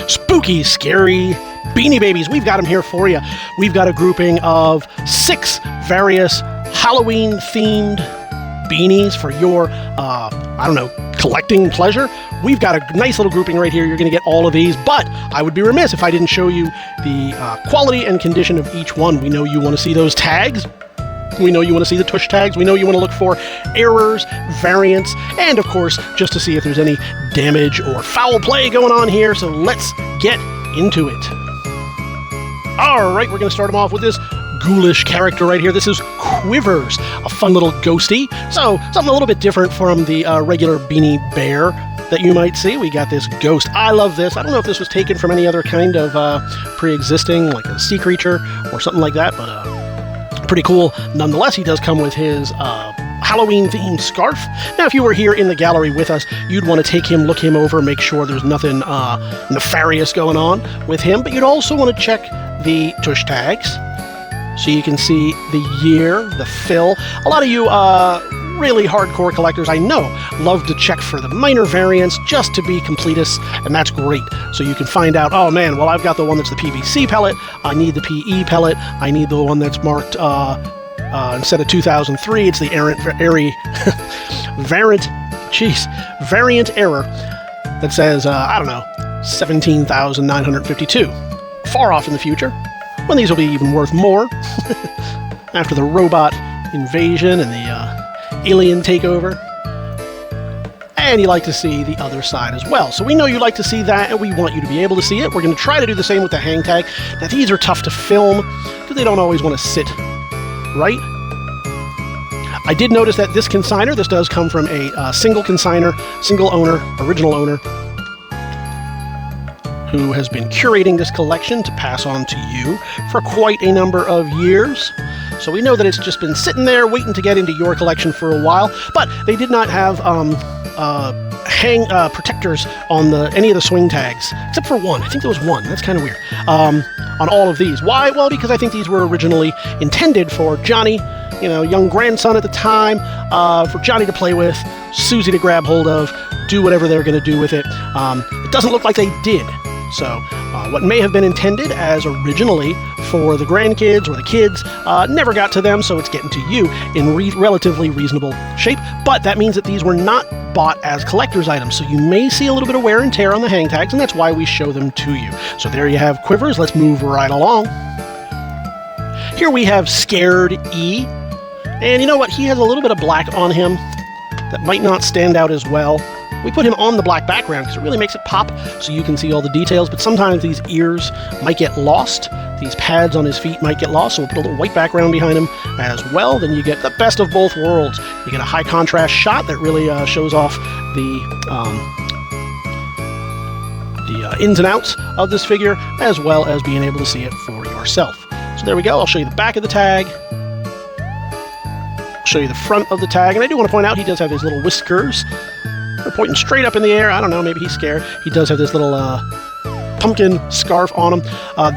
spooky, scary Beanie Babies. We've got them here for you. We've got a grouping of 6 various Halloween-themed beanies for your, I don't know, collecting pleasure. We've got a nice little grouping right here. You're going to get all of these, but I would be remiss if I didn't show you the quality and condition of each one. We know you want to see those tags. We know you want to see the tush tags. We know you want to look for errors, variants, and of course, just to see if there's any damage or foul play going on here. So let's get into it. All right, we're going to start them off with this ghoulish character right here. This is Quivers, a fun little ghosty. So something a little bit different from the regular Beanie Bear that you might see. We got this ghost. I love this. I don't know if this was taken from any other kind of pre-existing, like a sea creature or something like that, but pretty cool. Nonetheless, he does come with his Halloween-themed scarf. Now, if you were here in the gallery with us, you'd want to take him, look him over, make sure there's nothing nefarious going on with him, but you'd also want to check the tush tags so you can see the year, the fill. A lot of you really hardcore collectors, I know, love to check for the minor variants just to be completists, and that's great. So you can find out, oh man, well, I've got the one that's the PVC pellet, I need the PE pellet, I need the one that's marked, instead of 2003, it's the variant error that says, I don't know, 17,952. Far off in the future, when these will be even worth more, after the robot invasion and the alien takeover. And you like to see the other side as well. So we know you like to see that, and we want you to be able to see it. We're going to try to do the same with the hang tag. Now, these are tough to film, because they don't always want to sit right. I did notice that this consignor, this does come from a single consignor, single owner, original owner, who has been curating this collection to pass on to you for quite a number of years. So we know that it's just been sitting there waiting to get into your collection for a while, but they did not have hang protectors on any of the swing tags, except for one. I think there was one. That's kind of weird. On all of these. Why? Well, because I think these were originally intended for Johnny, you know, young grandson at the time, for Johnny to play with, Susie to grab hold of, do whatever they're going to do with it. It doesn't look like they did. So what may have been intended as originally for the grandkids or the kids never got to them, so it's getting to you in relatively reasonable shape. But that means that these were not bought as collector's items, so you may see a little bit of wear and tear on the hang tags, and that's why we show them to you. So there you have Quivers. Let's move right along. Here we have Scared E, and you know what? He has a little bit of black on him that might not stand out as well. We put him on the black background because it really makes it pop so you can see all the details, but sometimes these ears might get lost. These pads on his feet might get lost, so we'll put a little white background behind him as well. Then you get the best of both worlds. You get a high contrast shot that really shows off the ins and outs of this figure, as well as being able to see it for yourself. So there we go. I'll show you the back of the tag. I'll show you the front of the tag, and I do want to point out he does have his little whiskers. They're pointing straight up in the air. I don't know, maybe he's scared. He does have this little pumpkin scarf on him.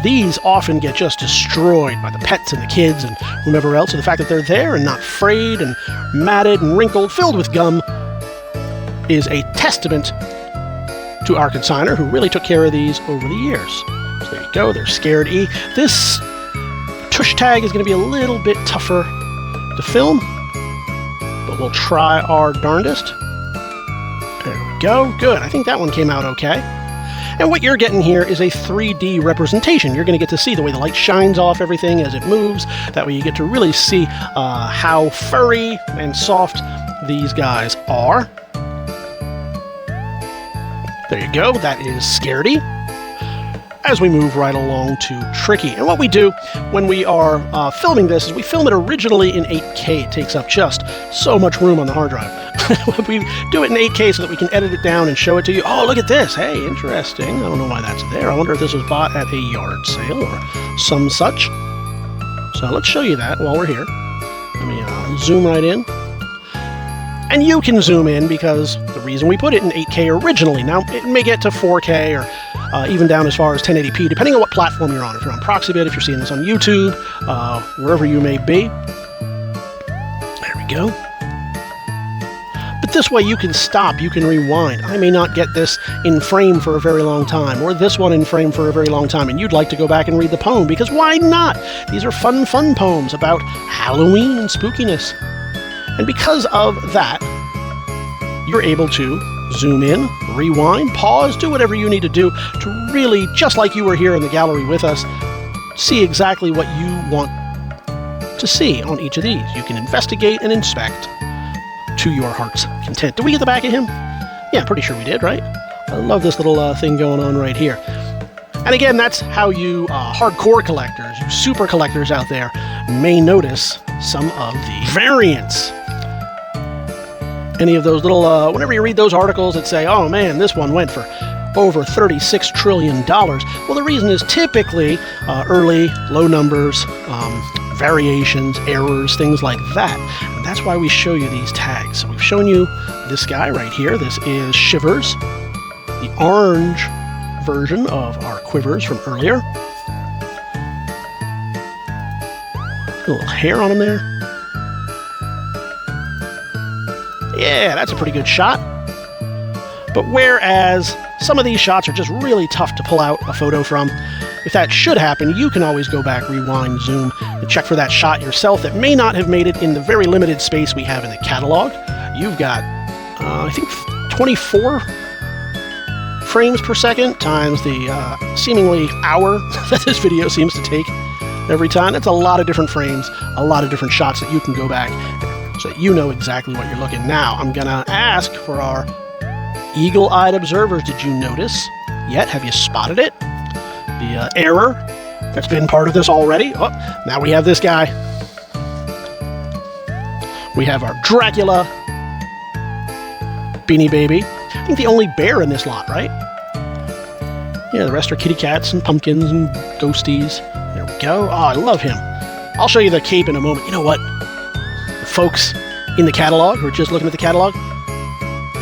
These often get just destroyed by the pets and the kids and whomever else. So the fact that they're there and not frayed and matted and wrinkled, filled with gum, is a testament to our consignor, who really took care of these over the years. So there you go. They're Scared E. This tush tag is going to be a little bit tougher to film, but we'll try our darndest. There we go. Good. I think that one came out okay. And what you're getting here is a 3D representation. You're going to get to see the way the light shines off everything as it moves. That way you get to really see how furry and soft these guys are. There you go. That is Scaredy. As we move right along to Tricky. And what we do when we are filming this is we film it originally in 8K. It takes up just so much room on the hard drive. We do it in 8K so that we can edit it down and show it to you. Oh, look at this. Hey, interesting. I don't know why that's there. I wonder if this was bought at a yard sale or some such. So let's show you that while we're here. Let me zoom right in. And you can zoom in because the reason we put it in 8K originally. Now, it may get to 4K or even down as far as 1080p, depending on what platform you're on. If you're on Proxibid, if you're seeing this on YouTube, wherever you may be. There we go. But But this way you can stop, you can rewind. I may not get this in frame for a very long time, or this one in frame for a very long time, and you'd like to go back and read the poem, because why not? These are fun poems about Halloween and spookiness. And because of that, you're able to zoom in, rewind, pause, do whatever you need to do to really, just like you were here in the gallery with us, see exactly what you want to see on each of these. You can investigate and inspect to your heart's content. Did we get the back of him? Yeah, I'm pretty sure we did, right? I love this little thing going on right here. And again, that's how you hardcore collectors, you super collectors out there, may notice some of the variants. Any of those little, whenever you read those articles that say, oh man, this one went for over $36 trillion. Well, the reason is typically early, low numbers, variations, errors, things like that. And that's why we show you these tags. So we've shown you this guy right here. This is Shivers, the orange version of our Quivers from earlier. A little hair on him there. Yeah, that's a pretty good shot. But whereas some of these shots are just really tough to pull out a photo from, if that should happen, you can always go back, rewind, zoom, and check for that shot yourself that may not have made it in the very limited space we have in the catalog. You've got, I think, 24 frames per second times the seemingly hour that this video seems to take every time. That's a lot of different frames, a lot of different shots that you can go back so that you know exactly what you're looking. Now, I'm going to ask for our eagle-eyed observers. Did you notice yet? Have you spotted it? The error that's been part of this already. Oh, now we have this guy. We have our Dracula Beanie Baby. I think the only bear in this lot, right? Yeah, the rest are kitty cats and pumpkins and ghosties. There we go. Oh, I love him. I'll show you the cape in a moment. You know what? The folks in the catalog who are just looking at the catalog,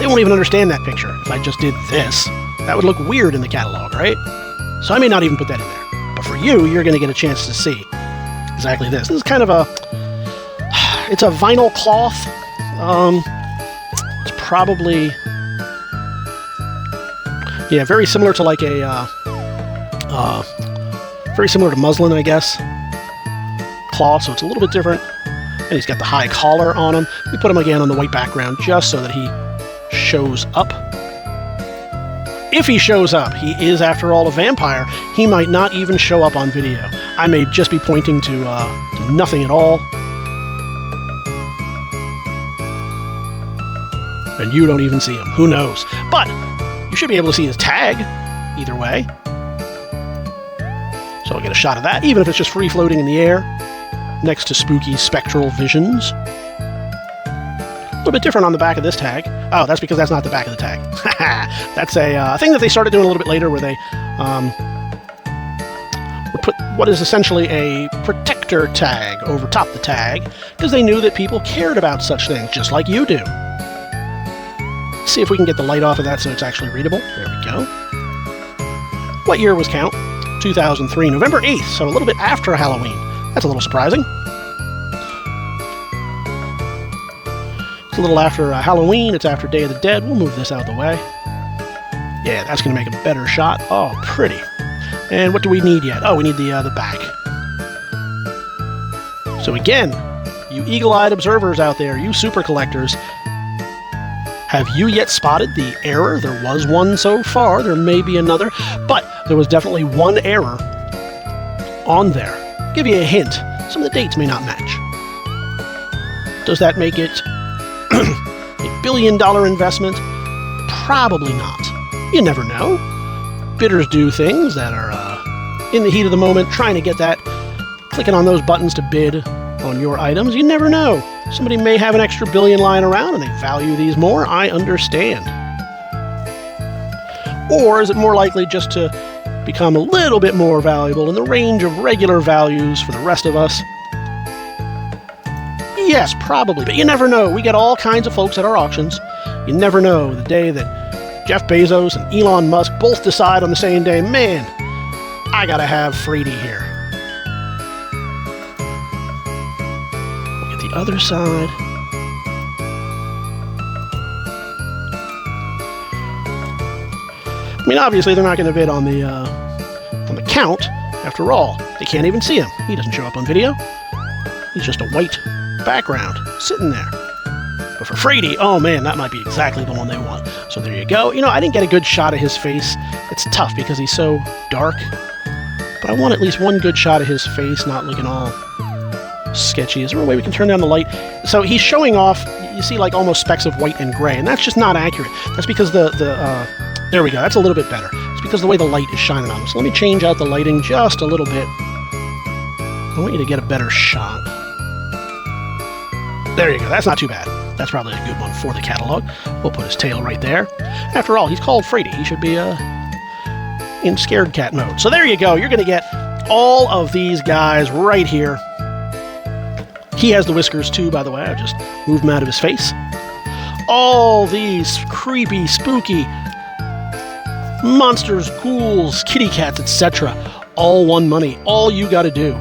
they won't even understand that picture if I just did this. That would look weird in the catalog, right? So I may not even put that in there. But for you, you're going to get a chance to see exactly this. This is kind of it's a vinyl cloth. It's probably, yeah, very similar to like a, very similar to muslin, I guess, cloth. So it's a little bit different. And he's got the high collar on him. We put him again on the white background just so that he shows up. If he shows up, he is, after all, a vampire. He might not even show up on video. I may just be pointing to nothing at all. And you don't even see him. Who knows? But you should be able to see his tag either way. So I'll get a shot of that, even if it's just free-floating in the air next to spooky spectral visions. A little bit different on the back of this tag. Oh, that's because that's not the back of the tag. That's a thing that they started doing a little bit later, where they would put what is essentially a protector tag over top the tag, because they knew that people cared about such things, just like you do. Let's see if we can get the light off of that so it's actually readable. There we go. What year was count? 2003, November 8th, so a little bit after Halloween. That's a little surprising. A little after Halloween, it's after Day of the Dead. We'll move this out of the way. Yeah, that's going to make a better shot. Oh, pretty. And what do we need yet? Oh, we need the back. So again, you eagle-eyed observers out there, you super collectors, have you yet spotted the error? There was one so far. There may be another, but there was definitely one error on there. I'll give you a hint. Some of the dates may not match. Does that make it a billion-dollar investment? Probably not. You never know. Bidders do things that are in the heat of the moment, trying to get that, clicking on those buttons to bid on your items. You never know. Somebody may have an extra billion lying around and they value these more. I understand. Or is it more likely just to become a little bit more valuable in the range of regular values for the rest of us? Yes, probably, but you never know. We get all kinds of folks at our auctions. You never know the day that Jeff Bezos and Elon Musk both decide on the same day, man, I gotta have Fraidy here. Look at the other side. mean, obviously they're not going to bid on the count. After all, they can't even see him. He doesn't show up on video. He's just a white background sitting there. But for Fraidy, oh man, that might be exactly the one they want. So there you go. You know, I didn't get a good shot of his face. It's tough because he's so dark. But I want at least one good shot of his face, not looking all sketchy. Is there a way we can turn down the light? So he's showing off, you see like almost specks of white and gray, and that's just not accurate. That's because there we go, that's a little bit better. It's because the way the light is shining on him. So let me change out the lighting just a little bit. I want you to get a better shot. There you go, that's not too bad. That's probably a good one for the catalog. We'll put his tail right there. After all, he's called Fraidy. He should be in scared cat mode. So there you go. You're going to get all of these guys right here. He has the whiskers too, by the way. I just moved them out of his face. All these creepy, spooky monsters, ghouls, kitty cats, etc. All one money. All you got to do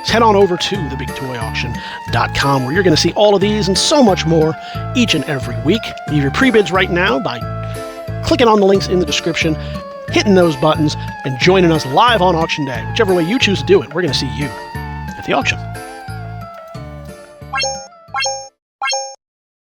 is head on over to TheBigToyAuction.com, where you're going to see all of these and so much more each and every week. Leave your pre-bids right now by clicking on the links in the description, hitting those buttons, and joining us live on auction day. Whichever way you choose to do it, we're going to see you at the auction.